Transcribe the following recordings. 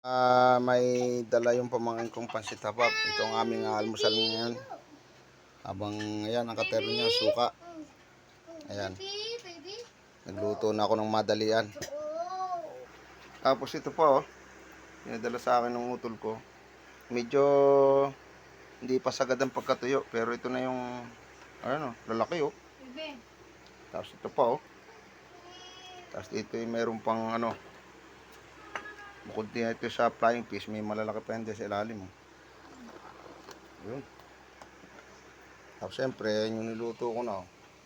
May dala yung pamangkin kong pansit habab. Ito ang aming almusal ngayon. Habang ayan, ang katerno niya, suka. Ayan. Nagluto na ako ng madalian. Tapos ito pa oh. Pinadala sa akin ng utol ko. Medyo hindi pa sagad ang pagkatuyo. Pero ito na yung ano, lalaki oh. Tapos ito pa oh. Tapos dito yung meron pang ano. Bukod din ito sa flying fish, may malalaki pa hindi sa ilalim. Yun. Tapos syempre, yung niluto ko na.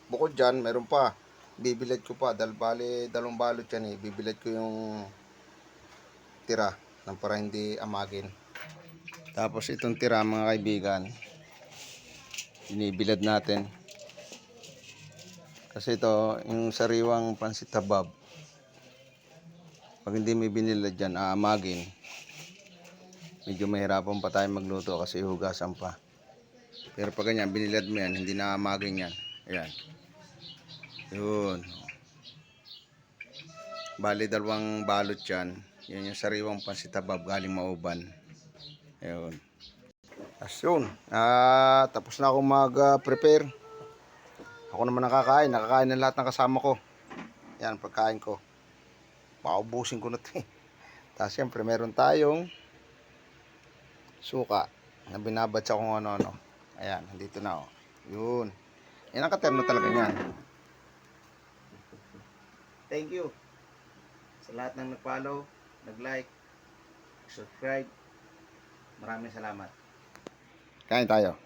Bukod dyan, meron pa. Bibilad ko pa. Dahil bali, dalawang balot yan eh. Bibilad ko yung tira. Nang para hindi amagin. Tapos itong tira mga kaibigan. Binibilad natin. Kasi ito, yung sariwang pansit habab. Pag hindi may binilad dyan, aamagin. Medyo mahirapan pa tayo magluto kasi hugasan pa. Pero pag ganyan, binilad mo yan, hindi na aamagin yan. Ayan. Yun. Bali dalawang balot yan. Yan yung sariwang pansit habab galing Mauban. Ayun. As yun. Tapos na akong mag-prepare. Ako naman nakakain. Nakakain ng lahat ng kasama ko. Yan, pagkain ko. Paubusin ko na ito eh. Tapos siyempre meron tayong suka na binabadsa kung ano-ano. Ayan, nandito na oh. Yun. Yan ang katerno talaga yan. Thank you sa lahat ng nag-follow, nag-like, subscribe. Maraming salamat. Kain tayo.